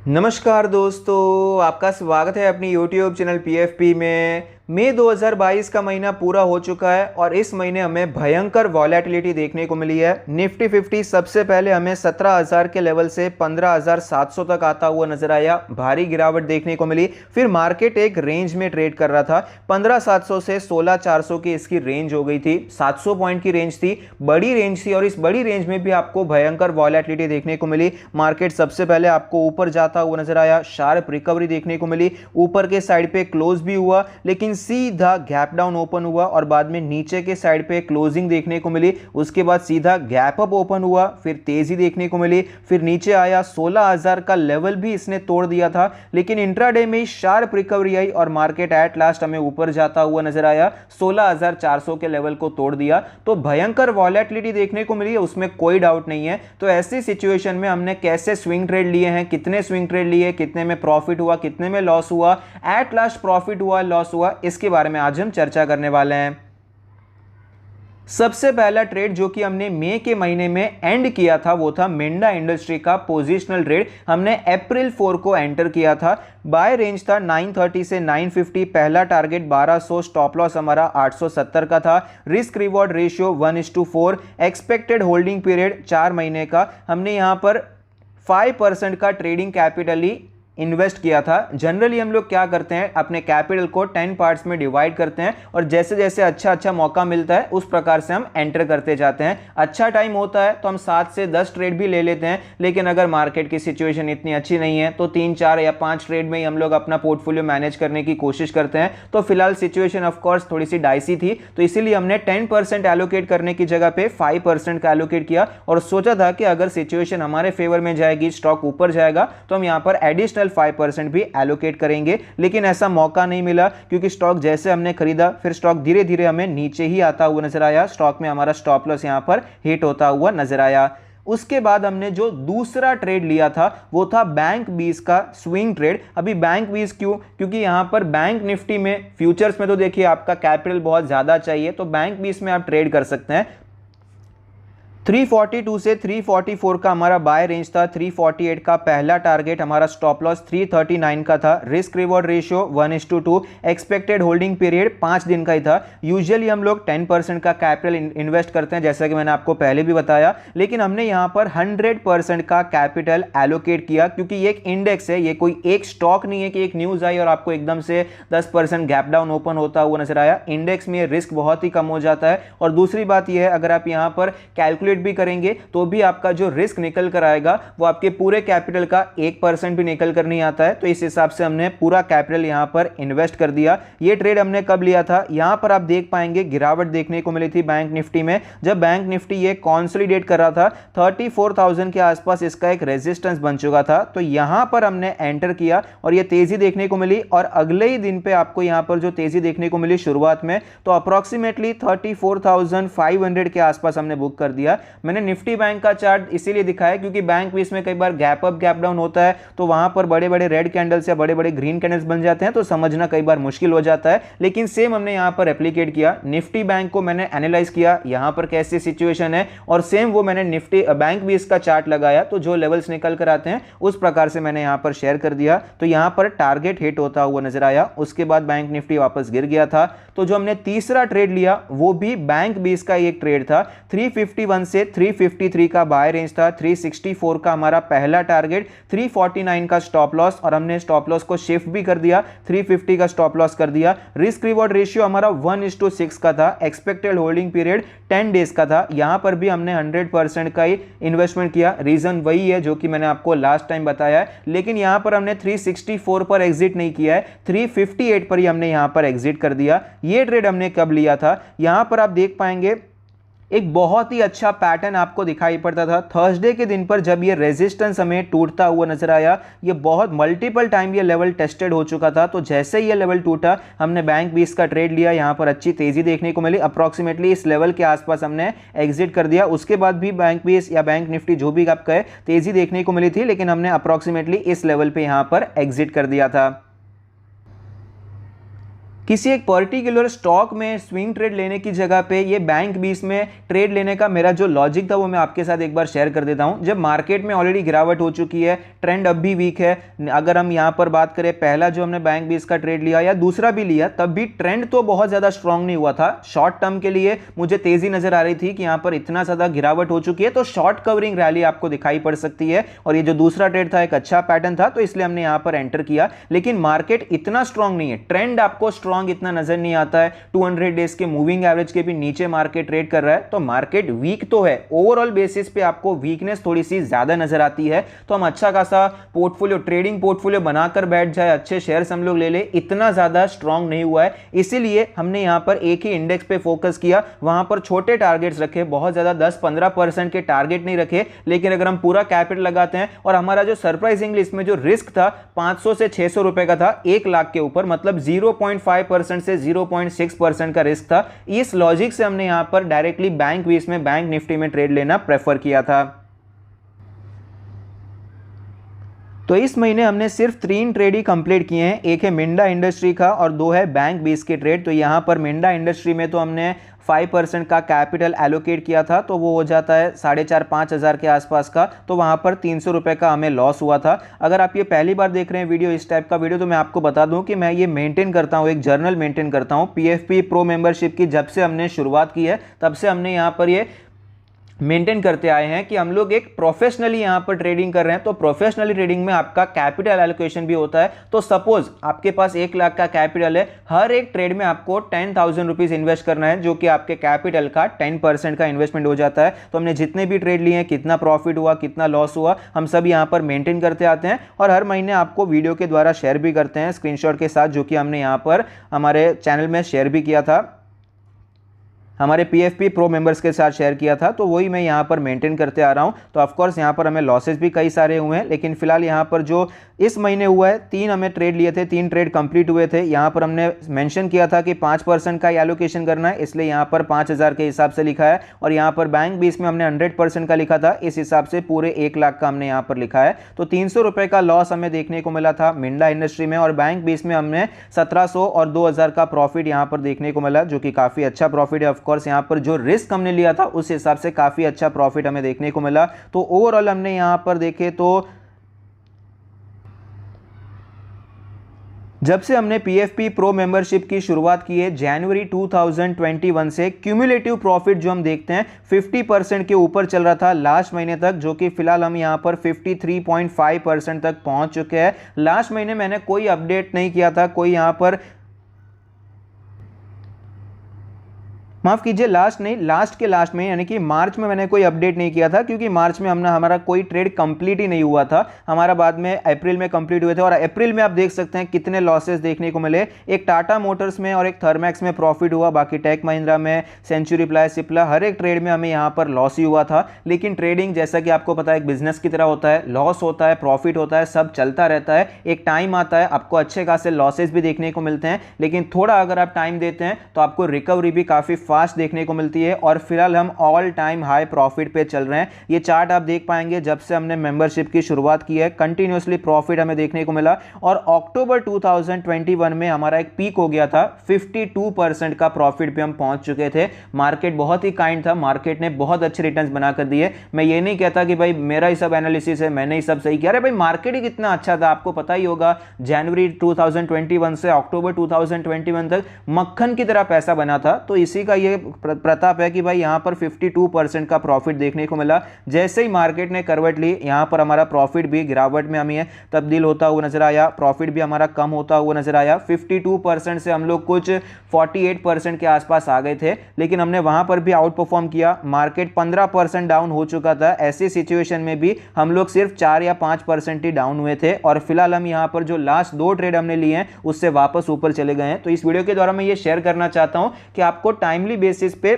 नमस्कार दोस्तों, आपका स्वागत है अपनी YouTube चैनल PFP में। मई 2022 का महीना पूरा हो चुका है और इस महीने हमें भयंकर वॉलेटिलिटी देखने को मिली है। निफ्टी 50 सबसे पहले हमें 17,000 के लेवल से 15,700 तक आता हुआ नजर आया। भारी गिरावट देखने को मिली। फिर मार्केट एक रेंज में ट्रेड कर रहा था। 15,700 से 16,400 की इसकी रेंज हो गई थी। 700 पॉइंट की रेंज थी, बड़ी रेंज थी और इस बड़ी रेंज में भी आपको भयंकर वॉलेटिलिटी देखने को मिली। मार्केट सबसे पहले आपको ऊपर जाता हुआ नजर आया, शार्प रिकवरी देखने को मिली, ऊपर के साइड पे क्लोज भी हुआ लेकिन सीधा गैप डाउन ओपन हुआ और बाद में नीचे के साइड पे क्लोजिंग देखने को मिली। उसके बाद सीधा गैप अप ओपन हुआ, फिर तेजी देखने को मिली, फिर नीचे आया। 16,000 का लेवल भी इसने तोड़ दिया था लेकिन इंट्राडे में शार्प रिकवरी आई और मार्केट एट लास्ट हमें ऊपर जाता हुआ नजर आया। 16,400 के लेवल को तोड़ दिया। तो भयंकर वॉलेटिलिटी देखने को मिली है, उसमें कोई डाउट नहीं है। तो ऐसी सिचुएशन में हमने कैसे स्विंग ट्रेड लिए हैं, कितने स्विंग ट्रेड लिए, कितने में प्रॉफिट हुआ, कितने में लॉस हुआ, एट लास्ट प्रॉफिट हुआ लॉस हुआ, इसके बारे में आज हम चर्चा करने वाले हैं। सबसे पहला ट्रेड जो कि हमने मई के महीने में एंड किया था वो था मिंडा इंडस्ट्री का पोजिशनल ट्रेड। हमने अप्रैल 4 को एंटर किया था। बाय रेंज था 930 से 950, पहला टारगेट 1200, स्टॉप लॉस हमारा 870 का था। Risk reward ratio 1:4, expected holding period 4 महीने का। हमने यहां पर 5% का ट्रेडिंग कैपिटल ही इन्वेस्ट किया था। जनरली हम लोग क्या करते हैं, अपने कैपिटल को 10 पार्ट्स में डिवाइड करते हैं और जैसे जैसे अच्छा मौका मिलता है उस प्रकार से हम एंटर करते जाते हैं। अच्छा टाइम होता है तो हम 7 से 10 ट्रेड भी ले लेते हैं, लेकिन अगर मार्केट की सिचुएशन इतनी अच्छी नहीं है तो 3, 4 या 5 ट्रेड में ही हम लोग अपना पोर्टफोलियो मैनेज करने की कोशिश करते हैं। तो फिलहाल सिचुएशन ऑफकोर्स थोड़ी सी डाइसी थी, तो इसीलिए हमने 10% एलोकेट करने की जगह पे 5% का एलोकेट किया और सोचा था कि अगर सिचुएशन हमारे फेवर में जाएगी, स्टॉक ऊपर जाएगा तो हम यहां पर एडिशनल 5% भी एलोकेट करेंगे। लेकिन ऐसा मौका नहीं मिला क्योंकि स्टॉक जैसे हमने खरीदा फिर स्टॉक धीरे धीरे हमें नीचे ही आता हुआ नजर आया। स्टॉक में हमारा स्टॉप लॉस यहां पर हिट होता हुआ नजर आया। उसके बाद हमने जो दूसरा ट्रेड लिया था वो था बैंक 20 का स्विंग ट्रेड। अभी बैंक 20 क्यों? क्योंकि यहां पर बैंक निफ्टी में फ्यूचर्स में तो देखिए आपका कैपिटल बहुत ज्यादा चाहिए, तो बैंक 20 में आप ट्रेड कर सकते हैं। 342 से 344 का हमारा बाय रेंज था। 348 का पहला टारगेट, हमारा स्टॉप लॉस 339 का था। Risk reward ratio 1:2, expected holding period 5 दिन का ही था। यूजुअली हम लोग 10% का कैपिटल इन्वेस्ट करते हैं जैसा कि मैंने आपको पहले भी बताया, लेकिन हमने यहां पर 100% का कैपिटल एलोकेट किया क्योंकि ये एक इंडेक्स है, ये कोई एक स्टॉक नहीं है कि एक न्यूज आई और आपको एकदम से 10% गैप डाउन ओपन होता हुआ नजर आया। इंडेक्स में रिस्क बहुत ही कम हो जाता है। और दूसरी बात यह है, अगर आप यहां पर कैलकुलेट भी करेंगे तो भी आपका जो रिस्क निकल कर आएगा वो आपके पूरे कैपिटल का 1% भी निकल कर नहीं आता है। तो इस हिसाब से हमने पूरा कैपिटल यहां पर इन्वेस्ट कर दिया। ये ट्रेड हमने कब लिया था? यहां पर आप देख पाएंगे गिरावट देखने को मिली थी बैंक निफ्टी में। जब बैंक निफ्टी ये कंसोलिडेट कर रहा था 34,000 के आसपास इसका एक रेजिस्टेंस बन चुका था, तो यहां पर हमने एंटर किया और ये तेजी देखने को मिली। और अगले ही दिन पे आपको यहां पर जो तेजी देखने को मिली शुरुआत में, तो अप्रोक्सीमेटली 34,500 के आसपास हमने बुक कर दिया। मैंने निफ्टी बैंक का चार्ट इसीलिए दिखाया क्योंकि बैंक भी इसमें कई बार गैप अप गैप डाउन होता है, तो वहां पर बड़े बड़े रेड कैंडल्स या बड़े बड़े ग्रीन कैंडल्स बन जाते हैं, तो समझना कई बार मुश्किल हो जाता है। लेकिन सेम हमने यहां पर एप्लीकेट किया। निफ्टी बैंक को मैंने एनालाइज किया यहां पर कैसी सिचुएशन है, और सेम वो मैंने निफ्टी बैंक भी इसका चार्ट लगाया, तो जो लेवल्स निकल कर आते हैं उस प्रकार से मैंने यहां पर शेयर कर दिया। तो यहां पर टारगेट हिट होता हुआ नजर आया। उसके बाद बैंक निफ्टी वापस गिर गया था। तो जो हमने तीसरा ट्रेड लिया वो भी बैंक 20 का एक ट्रेड था। 351 से 353 का बाय रेंज था। 364 का हमारा पहला टारगेट, 349 का स्टॉप लॉस, और हमने स्टॉप लॉस को शिफ्ट भी कर दिया, 350 का स्टॉप लॉस कर दिया। रिस्क रिवॉर्ड रेशियो हमारा 1:6 का था। एक्सपेक्टेड होल्डिंग पीरियड 10 डेज का था। यहां पर भी हमने 100% का ही इन्वेस्टमेंट किया। रीजन वही है जो कि मैंने आपको लास्ट टाइम बताया है, लेकिन यहां पर हमने 364 पर एग्जिट नहीं किया है, 358 पर ही हमने यहां पर एग्जिट कर दिया। ये ट्रेड हमने कब लिया था? यहां पर आप देख पाएंगे एक बहुत ही अच्छा पैटर्न आपको दिखाई पड़ता था थर्सडे के दिन पर, जब ये रेजिस्टेंस हमें टूटता हुआ नजर आया। ये बहुत मल्टीपल टाइम ये लेवल टेस्टेड हो चुका था, तो जैसे ही ये लेवल टूटा हमने बैंक 20 का ट्रेड लिया। यहां पर अच्छी तेजी देखने को मिली, अप्रोक्सीमेटली इस लेवल के आसपास हमने एग्जिट कर दिया। उसके बाद भी बैंक 20 या बैंक निफ्टी जो भी आप कहे तेजी देखने को मिली थी, लेकिन हमने अप्रोक्सीमेटली इस लेवल पे यहां पर एग्जिट कर दिया था। किसी एक पर्टिकुलर स्टॉक में स्विंग ट्रेड लेने की जगह पे ये बैंक 20 में ट्रेड लेने का मेरा जो लॉजिक था वो मैं आपके साथ एक बार शेयर कर देता हूं। जब मार्केट में ऑलरेडी गिरावट हो चुकी है, ट्रेंड अब भी वीक है, अगर हम यहां पर बात करें पहला जो हमने बैंक 20 का ट्रेड लिया या दूसरा भी लिया, तब भी ट्रेंड तो बहुत ज्यादा स्ट्रांग नहीं हुआ था। शॉर्ट टर्म के लिए मुझे तेजी नजर आ रही थी कि यहां पर इतना ज्यादा गिरावट हो चुकी है तो शॉर्ट कवरिंग रैली आपको दिखाई पड़ सकती है, और ये जो दूसरा ट्रेड था एक अच्छा पैटर्न था, तो इसलिए हमने यहां पर एंटर किया। लेकिन मार्केट इतना स्ट्रांग नहीं है, ट्रेंड आपको स्ट्रांग इतना नजर नहीं आता है। 200 डेज के मूविंग एवरेज के भी नीचे मार्केट ट्रेड कर रहा है, तो मार्केट वीक तो है। ओवरऑल बेसिस पे आपको वीकनेस थोड़ी सी ज्यादा नजर आती है, तो हम अच्छा खासा पोर्टफोलियो, ट्रेडिंग पोर्टफोलियो बनाकर बैठ जाए, अच्छे शेयर्स हम लोग ले ले, इतना ज्यादा स्ट्रांग नहीं हुआ है। इसीलिए हमने यहां पर एक ही इंडेक्स पे फोकस किया, वहां पर छोटे टारगेट्स रखे, बहुत ज्यादा 10-15% के टारगेट नहीं रखे। लेकिन अगर हम पूरा कैपिटल लगाते हैं, और हमारा जो सरप्राइजिंगली इसमें जो रिस्क था 500 से 600 रुपए का था 1 लाख के ऊपर, मतलब 0.5% से 0.6% का रिस्क था। इस लॉजिक से हमने यहां पर डायरेक्टली बैंक 20 में, बैंक निफ्टी में ट्रेड लेना प्रेफर किया था। तो इस महीने हमने सिर्फ 3 ट्रेड ही कंप्लीट किए हैं, एक है मिंडा इंडस्ट्री का और 2 है बैंक 20 के ट्रेड। तो यहां पर मिंडा इंडस्ट्री में तो हमने 5% का कैपिटल एलोकेट किया था, तो वो हो जाता है 4,500-5 हज़ार के आसपास का, तो वहां पर 300 रुपए का हमें लॉस हुआ था। अगर आप ये पहली बार देख रहे हैं वीडियो, इस टाइप का वीडियो, तो मैं आपको बता दूं कि मैं ये मेंटेन करता हूं, एक जर्नल मेंटेन करता हूं पीएफपी प्रो मेंबरशिप की। जब से हमने शुरुआत की है तब से हमने यहाँ पर ये मेंटेन करते आए हैं कि हम लोग एक प्रोफेशनली यहां पर ट्रेडिंग कर रहे हैं। तो प्रोफेशनली ट्रेडिंग में आपका कैपिटल एलोकेशन भी होता है। तो सपोज आपके पास 1 लाख का कैपिटल है, हर एक ट्रेड में आपको 10,000 रुपीज इन्वेस्ट करना है, जो कि आपके कैपिटल का 10% का इन्वेस्टमेंट हो जाता है। तो हमने जितने भी ट्रेड लिए हैं, कितना प्रॉफिट हुआ, कितना लॉस हुआ, हम सब यहां पर मेंटेन करते आते हैं, और हर महीने आपको वीडियो के द्वारा शेयर भी करते हैं स्क्रीनशॉट के साथ, जो कि हमने यहां पर हमारे चैनल में शेयर भी किया था, हमारे पीएफपी प्रो मेंबर्स के साथ शेयर किया था। तो वही मैं यहाँ पर मेंटेन करते आ रहा हूँ। तो ऑफ कोर्स यहाँ पर हमें लॉसेस भी कई सारे हुए हैं, लेकिन फिलहाल यहाँ पर जो इस महीने हुआ है, 3 हमें ट्रेड लिए थे, 3 ट्रेड कंप्लीट हुए थे। यहाँ पर हमने मेंशन किया था कि 5% का एलोकेशन करना है, इसलिए यहाँ पर 5,000 के हिसाब से लिखा है, और यहाँ पर बैंक 20 में हमने 100% का लिखा था, इस हिसाब से पूरे 1 लाख का हमने यहाँ पर लिखा है। तो 300 रुपए का लॉस हमें देखने को मिला था मिंडा इंडस्ट्री में, और बैंक 20 में हमने 1,700 और 2,000 का प्रॉफिट यहाँ पर देखने को मिला, जो कि काफी अच्छा प्रॉफिट है। ऑफकोर्स यहाँ पर जो रिस्क हमने लिया था उस हिसाब से काफी अच्छा प्रॉफिट हमें देखने को मिला। तो ओवरऑल हमने यहां पर देखे तो जब से हमने पीएफपी प्रो मेंबरशिप की शुरुआत की है जनवरी 2021 से, क्यूमुलेटिव प्रॉफिट जो हम देखते हैं 50% के ऊपर चल रहा था लास्ट महीने तक, जो कि फिलहाल हम यहां पर 53.5% तक पहुंच चुके हैं। लास्ट महीने मैंने कोई अपडेट नहीं किया था, कोई यहां पर, माफ कीजिए लास्ट के लास्ट में, यानी कि मार्च में मैंने कोई अपडेट नहीं किया था, क्योंकि मार्च में हमारा कोई ट्रेड कंप्लीट ही नहीं हुआ था। हमारा बाद में अप्रैल में कंप्लीट हुए थे, और अप्रैल में आप देख सकते हैं कितने लॉसेस देखने को मिले। एक टाटा मोटर्स में और एक थर्मैक्स में प्रॉफिट हुआ, बाकी टेक महिंद्रा में, सेंचुरी प्लाई, सिप्ला, हर एक ट्रेड में हमें यहाँ पर लॉस ही हुआ था। लेकिन ट्रेडिंग जैसा कि आपको पता है एक बिजनेस की तरह होता है, लॉस होता है, प्रॉफिट होता है, सब चलता रहता है। एक टाइम आता है आपको अच्छे खासे लॉसेस भी देखने को मिलते हैं, लेकिन थोड़ा अगर आप टाइम देते हैं तो आपको रिकवरी भी काफी फास्ट देखने को मिलती है। और फिलहाल हम ऑल टाइम हाई प्रॉफिट पे चल रहे हैं। ये चार्ट आप देख पाएंगे, जब से हमने मेंबरशिप की शुरुआत की है कंटिन्यूअसली प्रॉफिट हमें देखने को मिला, और अक्टूबर 2021 में हमारा एक पीक हो गया था, 52% का प्रॉफिट पे हम पहुंच चुके थे। मार्केट बहुत ही काइंड था, मार्केट ने बहुत अच्छे रिटर्न्स बनाकर दिए। मैं ये नहीं कहता कि भाई मेरा ही सब एनालिसिस है, मैंने ही सब सही किया। अरे भाई मार्केट ही कितना अच्छा था, आपको पता ही होगा। जनवरी 2021 से अक्टूबर 2021 तक मक्खन की तरह पैसा बना था। तो इसी का ये प्रताप है कि भाई यहां पर 52% का प्रॉफिट देखने को मिला। जैसे ही मार्केट ने करवट ली, यहां पर हमारा प्रॉफिट भी गिरावट में हमें तब्दील होता हुआ नजर आया, प्रॉफिट भी हमारा कम होता हुआ नजर आया। 52% से हम लोग कुछ 48% के आसपास आ गए थे, लेकिन हमने वहां पर भी आउट परफॉर्म किया। मार्केट 15% डाउन हो चुका था, ऐसी सिचुएशन में भी हम लोग सिर्फ 4 या 5% ही डाउन हुए थे, और फिलहाल हम यहां पर जो लास्ट 2 ट्रेड हमने लिए हैं उससे वापस ऊपर चले गए हैं। तो इस वीडियो के द्वारा मैं ये शेयर करना चाहता हूं कि आपको टाइमली बेसिस पे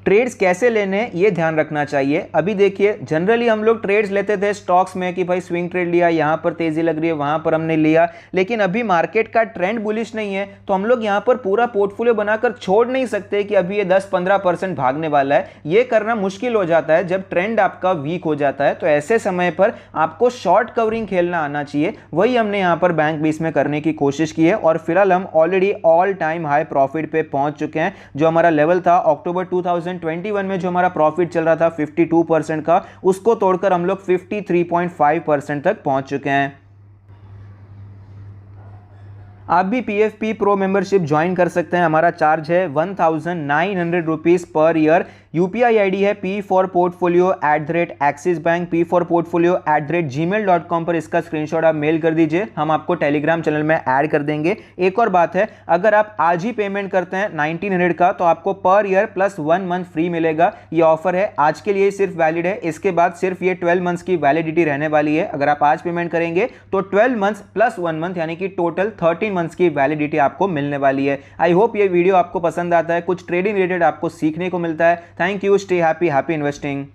ट्रेड्स कैसे लेने ये ध्यान रखना चाहिए। अभी देखिए जनरली हम लोग ट्रेड्स लेते थे स्टॉक्स में कि भाई स्विंग ट्रेड लिया, यहाँ पर तेजी लग रही है वहाँ पर हमने लिया, लेकिन अभी मार्केट का ट्रेंड बुलिश नहीं है तो हम लोग यहाँ पर पूरा पोर्टफोलियो बनाकर छोड़ नहीं सकते कि अभी ये 10-15% भागने वाला है। ये करना मुश्किल हो जाता है जब ट्रेंड आपका वीक हो जाता है, तो ऐसे समय पर आपको शॉर्ट कवरिंग खेलना आना चाहिए। वही हमने यहाँ पर बैंक 20 में करने की कोशिश की है और फिलहाल हम already all time high profit पे पहुंच चुके हैं। जो हमारा लेवल था अक्टूबर 2021 में जो हमारा प्रॉफिट चल रहा था 52% का, उसको तोड़कर हम लोग 53.5% तक पहुंच चुके हैं। आप भी PFP प्रो मेंबरशिप ज्वाइन कर सकते हैं। हमारा चार्ज है 1900 rupees per year. UPI ID है p4portfolio@axis bank, p4portfolio@gmail.com पर इसका स्क्रीनशॉट आप मेल कर दीजिए, हम आपको टेलीग्राम चैनल में ऐड कर देंगे। एक और बात है, अगर आप आज ही पेमेंट करते हैं 1900 का तो आपको per year plus 1 month free मिलेगा। ये ऑफर है आज के लिए सिर्फ वैलिड है, इसके बाद सिर्फ ये 12 मंथ्स की वैलिडिटी रहने वाली है। अगर आप आज पेमेंट करेंगे तो 12 मंथ्स प्लस 1 मंथ यानी कि टोटल 13 मंथ्स की वैलिडिटी आपको मिलने वाली है। आई होप ये वीडियो आपको पसंद आता है, कुछ ट्रेडिंग रिलेटेड आपको सीखने को मिलता है। Thank you, stay happy, happy investing.